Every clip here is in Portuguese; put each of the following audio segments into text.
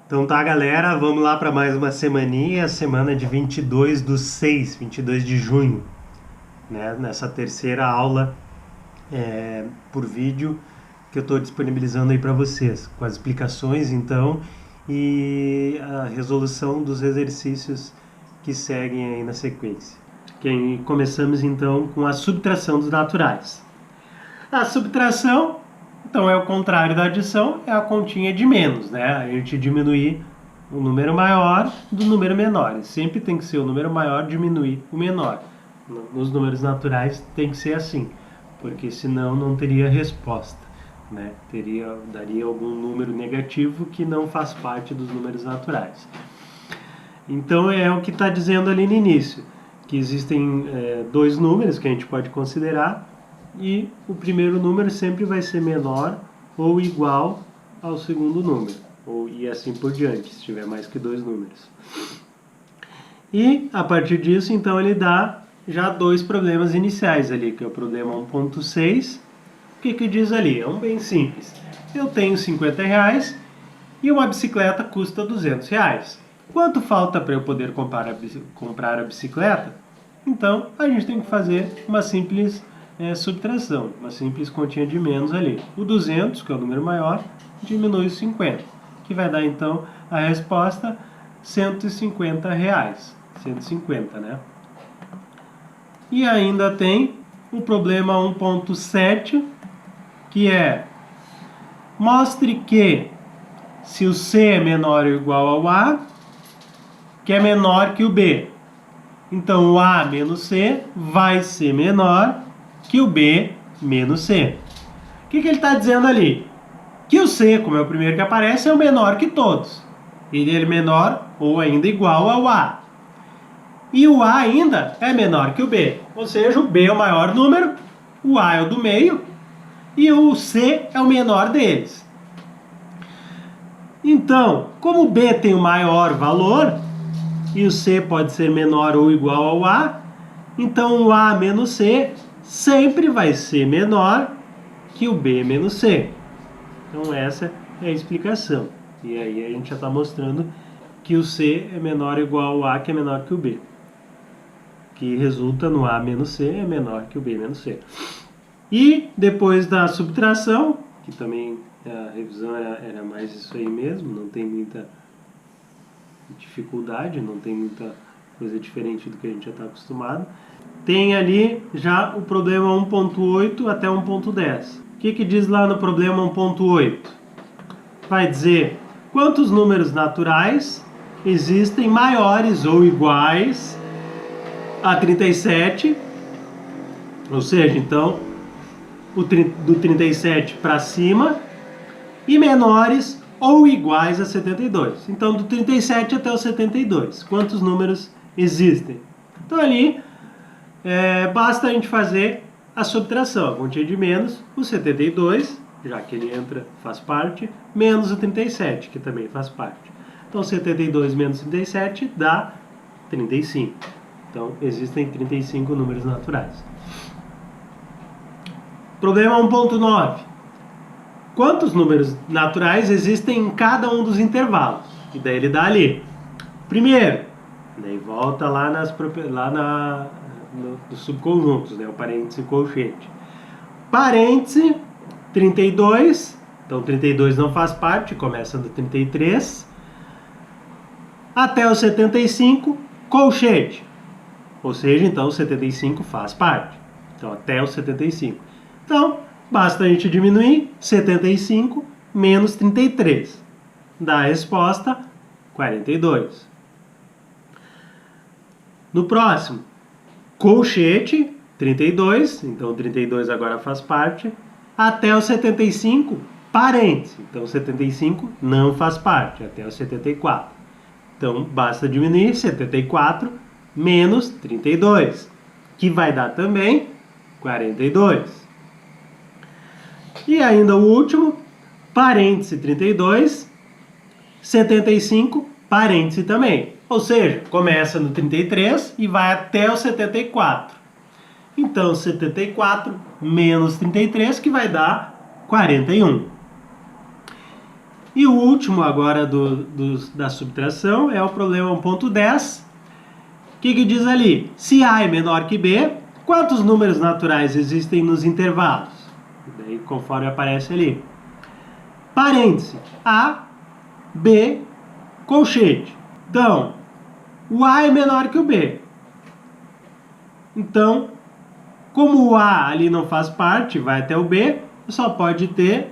Então tá, galera, vamos lá para mais uma semaninha, semana de 22/6, 22 de junho, né? Nessa terceira aula por vídeo que eu estou disponibilizando aí para vocês, com as explicações então e a resolução dos exercícios que seguem aí na sequência. Começamos então com a subtração dos naturais. A subtração, então, é o contrário da adição, é a continha de menos, né? A gente diminuir o número maior do número menor. Sempre tem que ser o número maior diminuir o menor. Nos números naturais tem que ser assim, porque senão não teria resposta, né? Daria algum número negativo que não faz parte dos números naturais. Então é o que está dizendo ali no início, que existem dois números que a gente pode considerar, e o primeiro número sempre vai ser menor ou igual ao segundo número, e assim por diante, se tiver mais que dois números. E a partir disso, então, ele dá já dois problemas iniciais ali, que é o problema 1.6. O que diz ali? É um bem simples. Eu tenho 50 reais e uma bicicleta custa 200 reais. Quanto falta para eu poder comprar a bicicleta? Então, a gente tem que fazer uma simples subtração, uma simples continha de menos ali. O 200, que é o número maior, diminui o 50, que vai dar então a resposta 150 reais. 150, né? E ainda tem o problema 1.7, que é: mostre que se o C é menor ou igual ao A, que é menor que o B. Então, o A menos C vai ser menor que o B menos C. O que ele está dizendo ali? Que o C, como é o primeiro que aparece, é o menor que todos. Ele é menor ou ainda igual ao A. E o A ainda é menor que o B. Ou seja, o B é o maior número, o A é o do meio e o C é o menor deles. Então, como o B tem o maior valor e o C pode ser menor ou igual ao A, então o A menos C sempre vai ser menor que o B menos C. Então essa é a explicação. E aí a gente já está mostrando que o C é menor ou igual ao A, que é menor que o B. Que resulta no A menos C é menor que o B menos C. E depois da subtração, que também a revisão era mais isso aí mesmo, não tem muita dificuldade, não tem muita coisa diferente do que a gente já está acostumado. Tem ali já o problema 1.8 até 1.10. O que diz lá no problema 1.8? Vai dizer quantos números naturais existem maiores ou iguais a 37, ou seja, então, do 37 para cima, e menores ou iguais a 72. Então, do 37 até o 72, quantos números existem? Então, ali, basta a gente fazer a subtração, a continha de menos, o 72, já que ele entra, faz parte, menos o 37, que também faz parte. Então, 72 menos 37 dá 35. Então, existem 35 números naturais. Problema 1.9. Quantos números naturais existem em cada um dos intervalos? E daí ele dá ali. Primeiro, daí volta lá nos subconjuntos, né? O parêntese e o colchete. Parêntese, 32. Então, 32 não faz parte, começa no 33. Até o 75, colchete. Ou seja, então, o 75 faz parte. Então, até o 75. Então, basta a gente diminuir 75 menos 33. Dá a resposta 42. No próximo, colchete, 32. Então, 32 agora faz parte. Até o 75, parêntese. Então, 75 não faz parte, até o 74. Então, basta diminuir 74 menos 32, que vai dar também 42. E ainda o último, parêntese 32, 75, parêntese também. Ou seja, começa no 33 e vai até o 74. Então, 74 menos 33, que vai dar 41. E o último agora da subtração é o problema 1.10. O que diz ali? Se A é menor que B, quantos números naturais existem nos intervalos? E daí, conforme aparece ali. Parêntese. A, B, colchete. Então, o A é menor que o B. Então, como o A ali não faz parte, vai até o B, só pode ter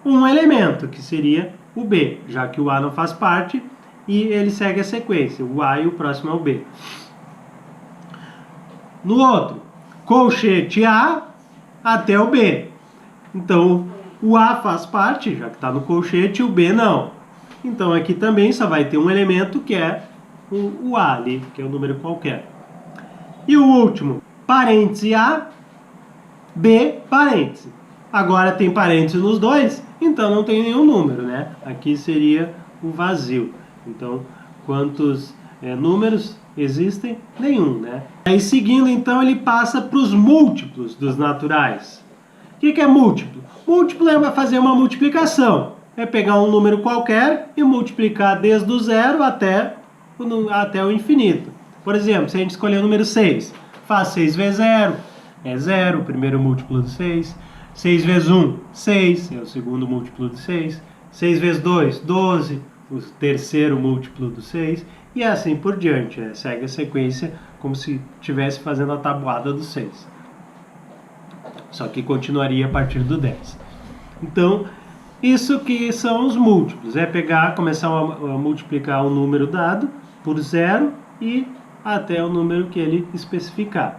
um elemento, que seria o B, já que o A não faz parte e ele segue a sequência, o A e o próximo é o B. No outro, colchete A até o B. Então, o A faz parte, já que está no colchete, e o B não. Então, aqui também só vai ter um elemento, que é o A ali, que é um número qualquer. E o último, parêntese A, B, parêntese. Agora tem parêntese nos dois, então não tem nenhum número, né? Aqui seria o vazio. Então, quantos números existem? Nenhum, né? Aí, seguindo, então, ele passa para os múltiplos dos naturais. O que é múltiplo? Múltiplo é fazer uma multiplicação. É pegar um número qualquer e multiplicar desde o zero até o infinito. Por exemplo, se a gente escolher o número 6, faz 6 vezes 0, é 0, o primeiro múltiplo de 6. 6 vezes 1, 6, é o segundo múltiplo de 6. 6 vezes 2, 12, o terceiro múltiplo do 6. E assim por diante, segue a sequência como se estivesse fazendo a tabuada do 6. Só que continuaria a partir do 10. Então, isso que são os múltiplos. É pegar, começar a multiplicar o número dado por 0 e até o número que ele especificar.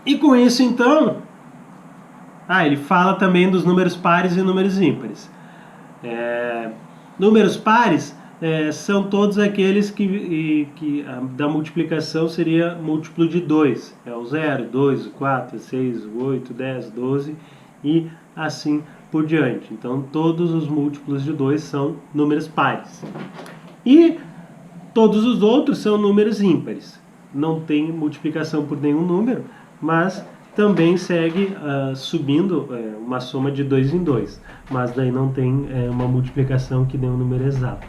E com isso, então, ele fala também dos números pares e números ímpares. Números pares são todos aqueles que da multiplicação seria múltiplo de 2. É o 0, 2, 4, 6, 8, 10, 12 e assim por diante. Então, todos os múltiplos de 2 são números pares. E todos os outros são números ímpares. Não tem multiplicação por nenhum número, mas também segue subindo uma soma de 2 em 2, mas daí não tem uma multiplicação que dê um número exato.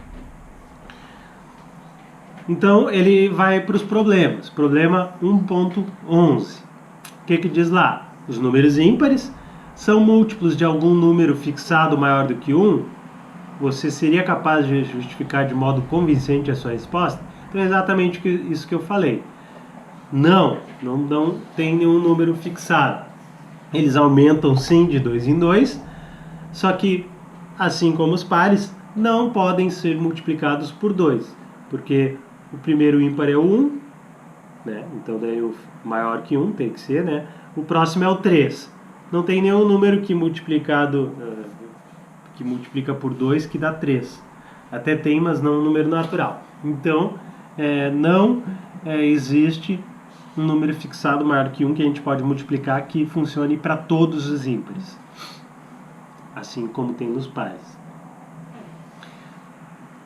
Então ele vai para os problemas. Problema 1.11. O que diz lá? Os números ímpares são múltiplos de algum número fixado maior do que 1? Você seria capaz de justificar de modo convincente a sua resposta? Então é exatamente isso que eu falei. Não tem nenhum número fixado. Eles aumentam sim de 2 em 2, só que, assim como os pares, não podem ser multiplicados por 2, porque o primeiro ímpar é o 1, né? Então daí o maior que 1 tem que ser, né? O próximo é o 3. Não tem nenhum número que multiplica por 2 que dá 3. Até tem, mas não um número natural. Então, não existe um número fixado maior que 1 que a gente pode multiplicar que funcione para todos os ímpares, assim como tem nos pares.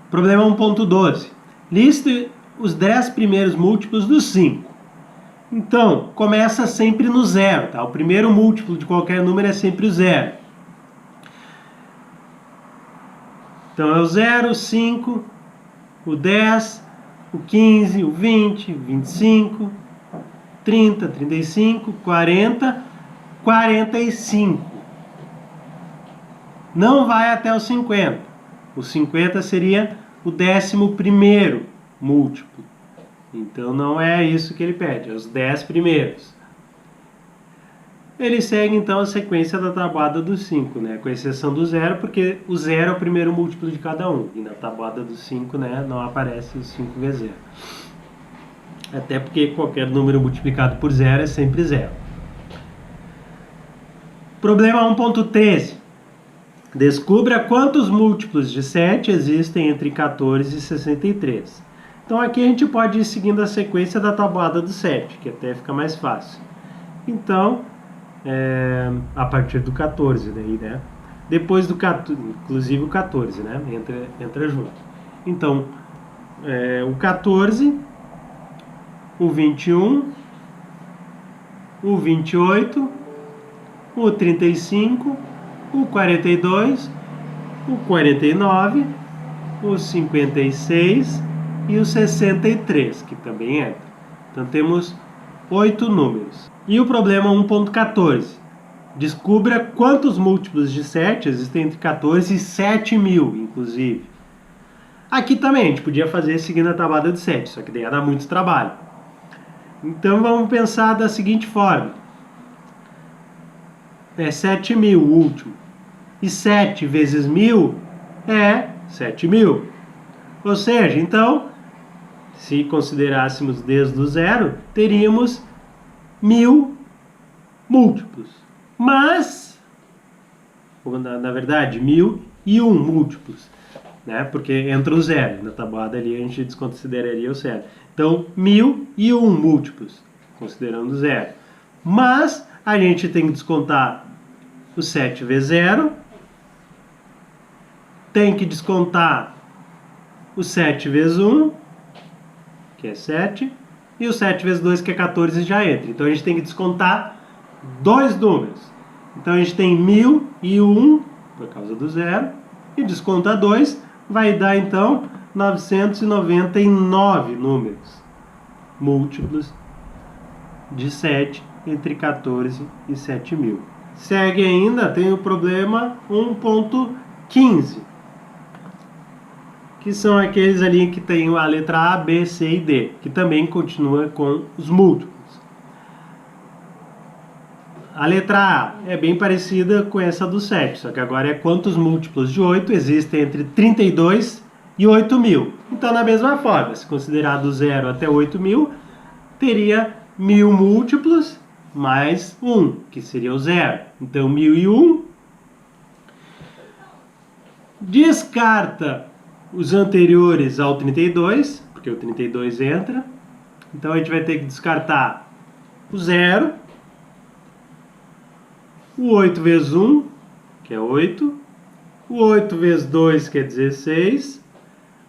Problema 1.12. Liste os 10 primeiros múltiplos do 5. Então, começa sempre no 0, tá? O primeiro múltiplo de qualquer número é sempre o 0. Então é o 0, o 5, o 10, o 15, o 20, o 25, 30, 35, 40, 45. Não vai até o 50. O 50 seria o 11º múltiplo. Então não é isso que ele pede, é os 10 primeiros. Ele segue então a sequência da tabuada dos 5, né? Com exceção do 0, porque o 0 é o primeiro múltiplo de cada um. E na tabuada dos 5, né, não aparece o 5 vezes 0. Até porque qualquer número multiplicado por 0 é sempre 0. Problema 1.13. Descubra quantos múltiplos de 7 existem entre 14 e 63. Então aqui a gente pode ir seguindo a sequência da tabuada do 7, que até fica mais fácil. Então, a partir do 14 daí, né? Depois do 14, inclusive o 14, né? Entra junto. Então, o 14, o 21, o 28, o 35, o 42, o 49, o 56 e o 63, que também entra. Então temos 8 números. E o problema 1.14. Descubra quantos múltiplos de 7 existem entre 14 e 7.000, inclusive. Aqui também a gente podia fazer seguindo a tabuada de 7, só que daí ia dar muito trabalho. Então vamos pensar da seguinte forma. É 7.000 o último. E 7 vezes 1.000 é 7.000. Ou seja, então, se considerássemos desde o zero, teríamos 1.000 múltiplos. Mas, na verdade, 1.001 múltiplos, né? Porque entra o zero. Na tabuada ali a gente desconsideraria o zero. Então, 1.001 múltiplos, considerando o zero. Mas a gente tem que descontar o 7 vezes 0. Tem que descontar o 7 vezes 1, que é 7. E o 7 vezes 2, que é 14, já entra. Então a gente tem que descontar dois números. Então a gente tem 1.001 por causa do zero. E desconta 2, vai dar então 999 números múltiplos de 7 entre 14 e 7.000. Segue ainda, tem o problema 1.15, que são aqueles ali que tem a letra A, B, C e D, que também continua com os múltiplos. A letra A é bem parecida com essa do 7, só que agora é quantos múltiplos de 8 existem entre 32 e 8.000. Então, na mesma forma, se considerar do 0 até 8.000, teria 1.000 múltiplos mais 1, que seria o 0. Então, 1.001. Descarta os anteriores ao 32, porque o 32 entra. Então, a gente vai ter que descartar o 0, o 8 vezes 1, que é 8, o 8 vezes 2, que é 16,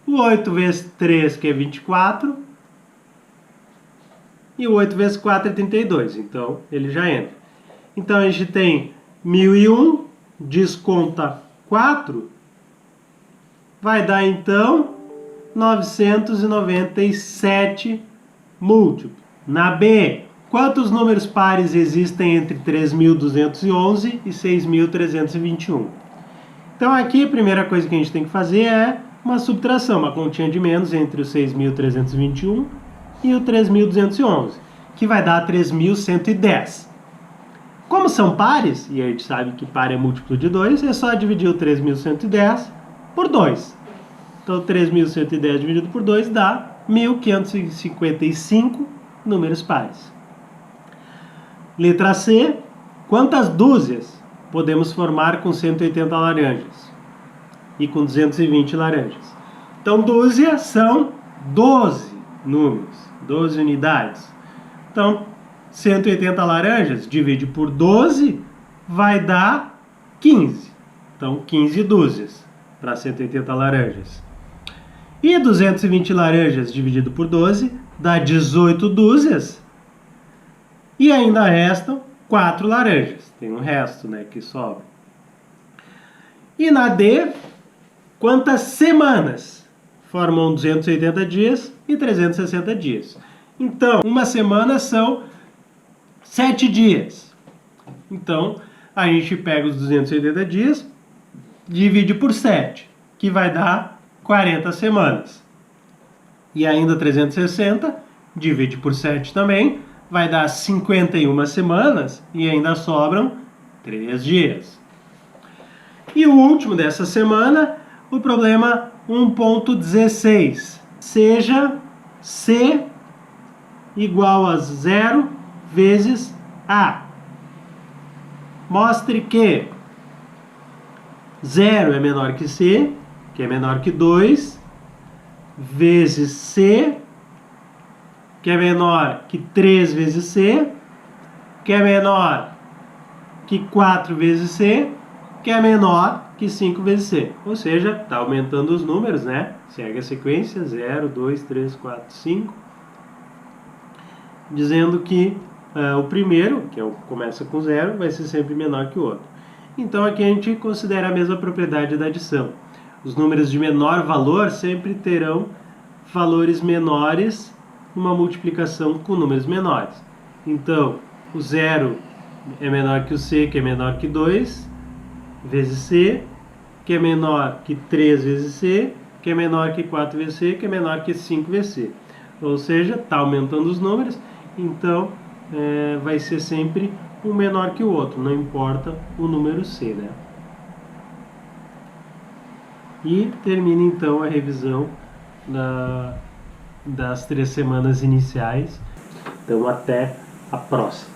o 8 vezes 3, que é 24, e o 8 vezes 4 é 32, então ele já entra. Então a gente tem 1.001, desconta 4, vai dar então 997 múltiplos. Na B, quantos números pares existem entre 3.211 e 6.321? Então aqui a primeira coisa que a gente tem que fazer é uma subtração, uma continha de menos entre o 6.321 e o 3.211, que vai dar 3.110. Como são pares, e a gente sabe que par é múltiplo de 2, é só dividir o 3.110 por 2. Então 3.110 dividido por 2 dá 1.555 números pares. Letra C, quantas dúzias podemos formar com 180 laranjas e com 220 laranjas? Então, dúzia são 12 números, 12 unidades. Então, 180 laranjas divide por 12 vai dar 15. Então, 15 dúzias para 180 laranjas. E 220 laranjas dividido por 12 dá 18 dúzias. E ainda restam 4 laranjas. Tem um resto, né, que sobra. E na D, quantas semanas formam 280 dias e 360 dias? Então, uma semana são 7 dias. Então, a gente pega os 280 dias, divide por 7, que vai dar 40 semanas. E ainda 360, divide por 7 também, vai dar 51 semanas e ainda sobram 3 dias. E o último dessa semana, o problema 1.16. Seja C igual a 0 vezes A. Mostre que 0 é menor que C, que é menor que 2, vezes C, que é menor que 3 vezes C, que é menor que 4 vezes C, que é menor que 5 vezes C. Ou seja, está aumentando os números, né? Segue a sequência, 0, 2, 3, 4, 5. Dizendo que o primeiro, que começa com 0, vai ser sempre menor que o outro. Então aqui a gente considera a mesma propriedade da adição. Os números de menor valor sempre terão valores menores, uma multiplicação com números menores. Então, o 0 é menor que o C, que é menor que 2, vezes C, que é menor que 3 vezes C, que é menor que 4 vezes C, que é menor que 5 vezes C. Ou seja, está aumentando os números, então vai ser sempre um menor que o outro, não importa o número C, né? E termina então a revisão das 3 semanas iniciais. Então até a próxima.